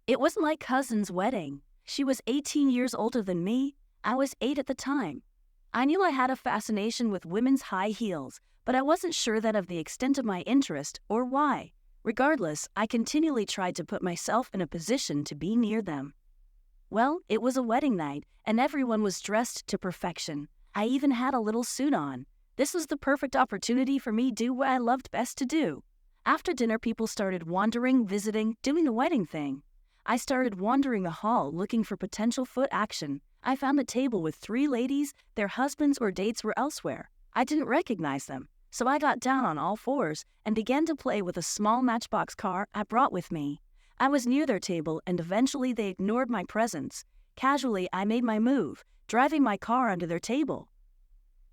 It was my cousin's wedding. She was 18 years older than me. I was 8 at the time. I knew I had a fascination with women's high heels, but I wasn't sure that of the extent of my interest or why. Regardless, I continually tried to put myself in a position to be near them. Well, it was a wedding night, and everyone was dressed to perfection. I even had a little suit on. This was the perfect opportunity for me to do what I loved best to do. After dinner, people started wandering, visiting, doing the wedding thing. I started wandering the hall looking for potential foot action. I found a table with 3 ladies. Their husbands or dates were elsewhere. I didn't recognize them, so I got down on all fours and began to play with a small matchbox car I brought with me. I was near their table and eventually they ignored my presence. Casually, I made my move, driving my car under their table.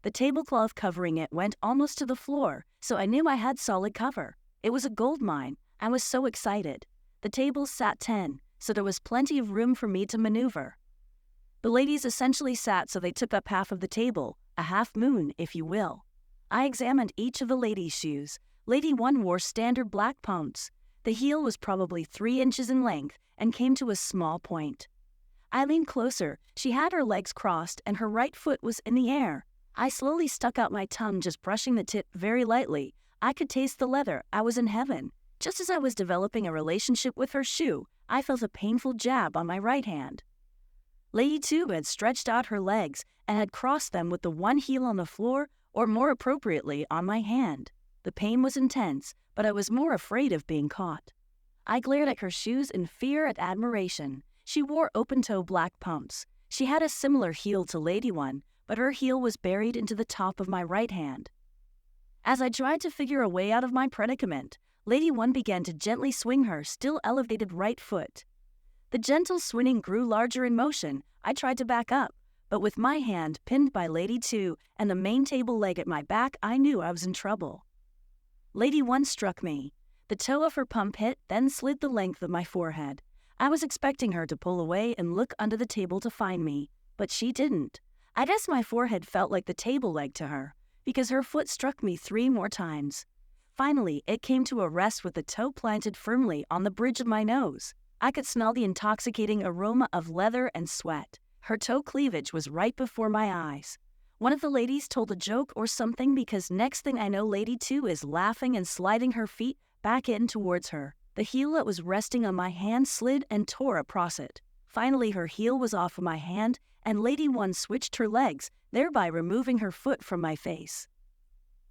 The tablecloth covering it went almost to the floor, so I knew I had solid cover. It was a gold mine. I was so excited. The tables sat 10, so there was plenty of room for me to maneuver. The ladies essentially sat so they took up half of the table, a half moon, if you will. I examined each of the ladies' shoes. Lady 1 wore standard black pumps. The heel was probably 3 inches in length and came to a small point. I leaned closer. She had her legs crossed and her right foot was in the air. I slowly stuck out my tongue, just brushing the tip very lightly. I could taste the leather. I was in heaven. Just as I was developing a relationship with her shoe, I felt a painful jab on my right hand. Lady 2 had stretched out her legs and had crossed them with the one heel on the floor, or more appropriately, on my hand. The pain was intense, but I was more afraid of being caught. I glared at her shoes in fear and admiration. She wore open-toe black pumps. She had a similar heel to Lady 1, but her heel was buried into the top of my right hand. As I tried to figure a way out of my predicament, Lady 1 began to gently swing her still elevated right foot. The gentle swinging grew larger in motion. I tried to back up, but with my hand pinned by Lady 2 and the main table leg at my back, I knew I was in trouble. Lady 1 struck me. The toe of her pump hit, then slid the length of my forehead. I was expecting her to pull away and look under the table to find me, but she didn't. I guess my forehead felt like the table leg to her, because her foot struck me 3 more times. Finally, it came to a rest with the toe planted firmly on the bridge of my nose. I could smell the intoxicating aroma of leather and sweat. Her toe cleavage was right before my eyes. One of the ladies told a joke or something, because next thing I know, Lady 2 is laughing and sliding her feet back in towards her. The heel that was resting on my hand slid and tore across it. Finally, her heel was off of my hand, and Lady 1 switched her legs, thereby removing her foot from my face.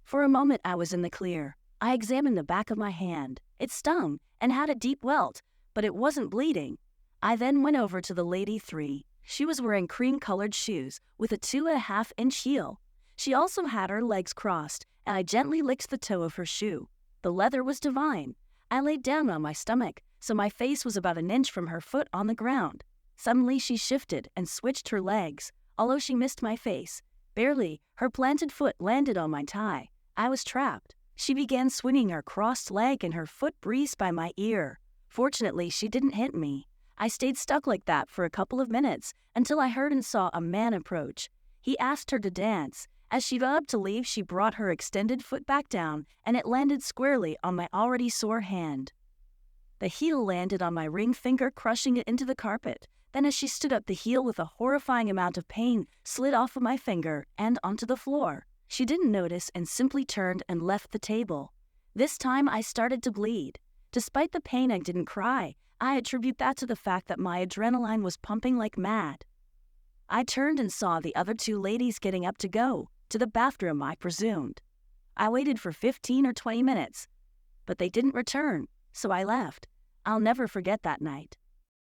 For a moment, I was in the clear. I examined the back of my hand. It stung and had a deep welt, but it wasn't bleeding. I then went over to the Lady 3. She was wearing cream-colored shoes with a 2.5-inch heel. She also had her legs crossed, and I gently licked the toe of her shoe. The leather was divine. I laid down on my stomach, so my face was about an inch from her foot on the ground. Suddenly she shifted and switched her legs. Although she missed my face, barely, her planted foot landed on my thigh. I was trapped. She began swinging her crossed leg and her foot breezed by my ear. Fortunately, she didn't hit me. I stayed stuck like that for a couple of minutes until I heard and saw a man approach. He asked her to dance. As she got up to leave, she brought her extended foot back down, and it landed squarely on my already sore hand. The heel landed on my ring finger, crushing it into the carpet. Then as she stood up, the heel, with a horrifying amount of pain, slid off of my finger and onto the floor. She didn't notice and simply turned and left the table. This time I started to bleed. Despite the pain, I didn't cry. I attribute that to the fact that my adrenaline was pumping like mad. I turned and saw the other 2 ladies getting up to go to the bathroom, I presumed. I waited for 15 or 20 minutes, but they didn't return, so I left. I'll never forget that night.